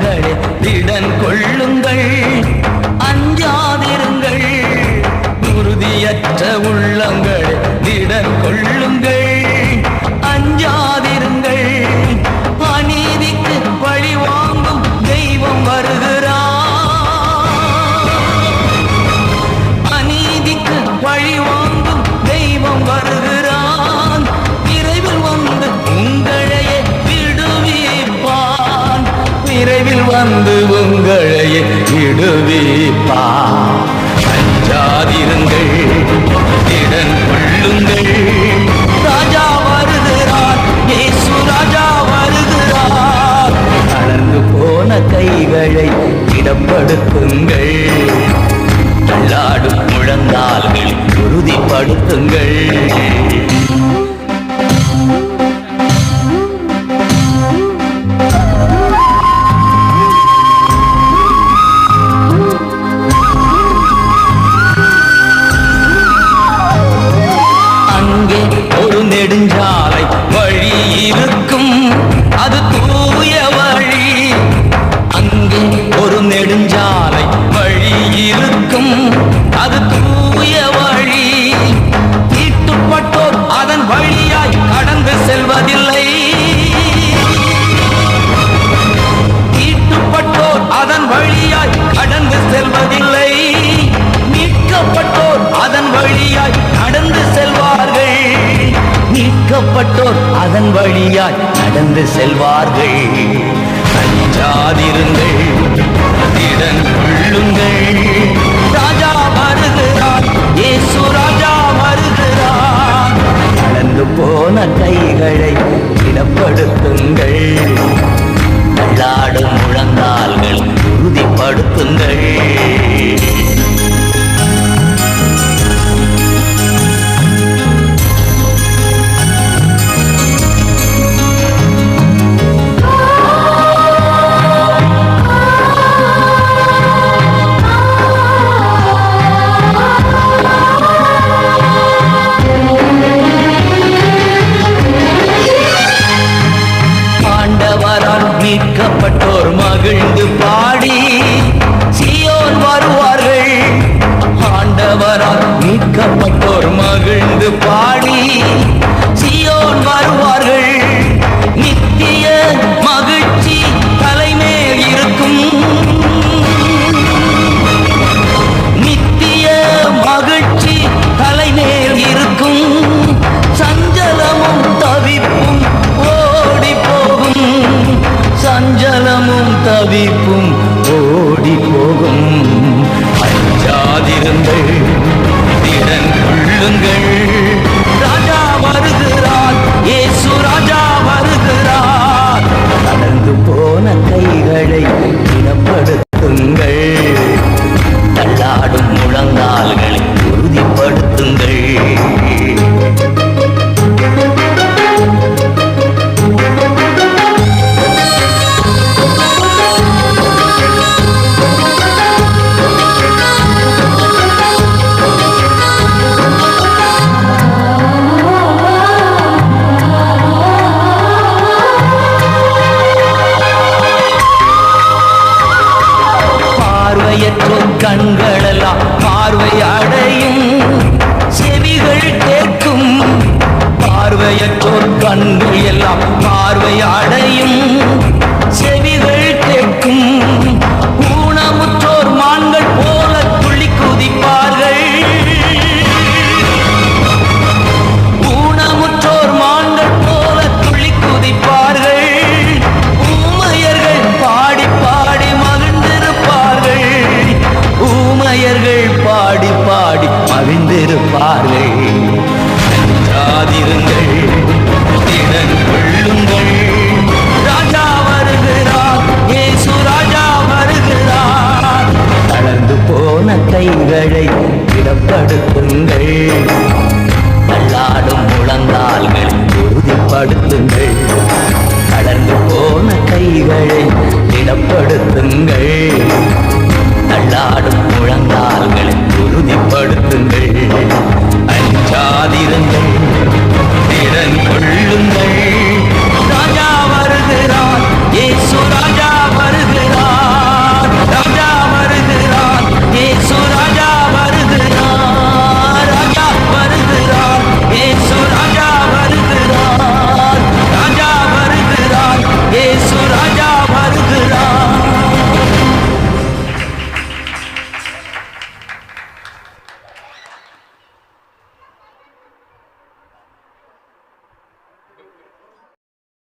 உள்ளங்களே திடன் கொள்ளுங்கள், அஞ்சாதிருங்கள். உறுதியற்ற உள்ளங்களே திடன் கொள்ளுங்கள், அஞ்சாதிருங்கள். அநீதிக்கு பழி வாங்கும் தெய்வம் வருகிறார், அநீதிக்கு பழி வாங்கும் தெய்வம் வருகிறான். விரைவில் வந்து உங்களையே விடுவிப்பான், விரைவில் வந்து உங்களையே விடுவிப்பான். அஞ்சாதிருங்கள், திடன் கொள்ளுங்கள். ராஜா வருகிறார், இயேசு ராஜா வருகிறார். தளர்ந்து போன கைகளை இடப்படுத்துங்கள், தள்ளாடும் முழங்கால்கள் உறுதிப்படுத்துங்கள். அங்கே ஒரு நெடுஞ்சாலை வழி இருக்கும், அது தூய வழி. அங்கே ஒரு நெடுஞ்சாலை வழி இருக்கும், அது தூய வழி. தீட்டுப்பட்டோர் அதன் வழியாய் கடந்து செல்வதில்லை, தீட்டுப்பட்டோர் அதன் வழியாய் கடந்து செல்வதில்லை. மீட்கப்பட்டோர் அதன் வழியாய் நடந்து செல்வார்கள், மீட்கப்பட்டோர் அதன் வழியாய் நடந்து செல்வார்கள். அஞ்சாதிருங்கள், திடன் கொள்ளுங்கள். ராஜா வருகிறார், இயேசு ராஜா வருகிறார். நடந்து போன கைகளை இடப்படுத்துங்கள், தள்ளாடும் முழங்கால்கள் உறுதிப்படுத்துங்கள். மீட்கப்பட்டோர் மகிழ்ந்து பாடி சீயோன் வருவார்கள், ஆண்டவரால் மீட்கப்பட்டோர் மகிழ்ந்து பாடி சீயோன் வருவார்கள். நித்திய மகிழ்ச்சி தலைமேல் இருக்கும், நித்திய மகிழ்ச்சி தலைமேல் இருக்கும். சஞ்சலமும் தவிப்பும் ஓடி போகும், சஞ்சலமும் தவிப்பும் ஓடி போகும். அஞ்சாதிருங்கள், திடன் கொள்ளுங்கள். ராஜா வருகிறார், இயேசு ராஜா வருகிறார். நடந்து போன கைகளை திடப்படுத்துங்கள், தள்ளாடும் முழங்கால்களை உறுதிப்படுத்துங்கள். கண்களெல்லாம் பார்வை அடையும், செவிகள் கேட்கும். பார்வையற்றோர் கண்கள் எல்லாம் பார்வை அடையும், செவிகள் கேட்கும். ஊனமுற்றோர் மான்கள் போல துள்ளி குதிப்பார்கள், ஊனமுற்றோர் மான்கள் போல துள்ளி குதிப்பார்கள். ஊமையர்கள் பாடி பாடி மகிழ்ந்திருப்பார்கள், ஊமையர்கள் பாடி பாடி மகிழ்ந்திருப்பார்கள். அஞ்சாதிருங்கள், திடன் கொள்ளுங்கள். ராஜா வருகிறார், இயேசு ராஜா வருகிறார். தளர்ந்து போன கைகளை திடப்படுத்துங்கள், தள்ளாடும் முழங்கால்களை உறுதிப்படுத்துங்கள். தளர்ந்து போன கைகளை திடப்படுத்துங்கள், தள்ளாடும் முழங்கால்களை உறுதிப்படுத்துங்கள். அஞ்சாதிருங்கள், திடன்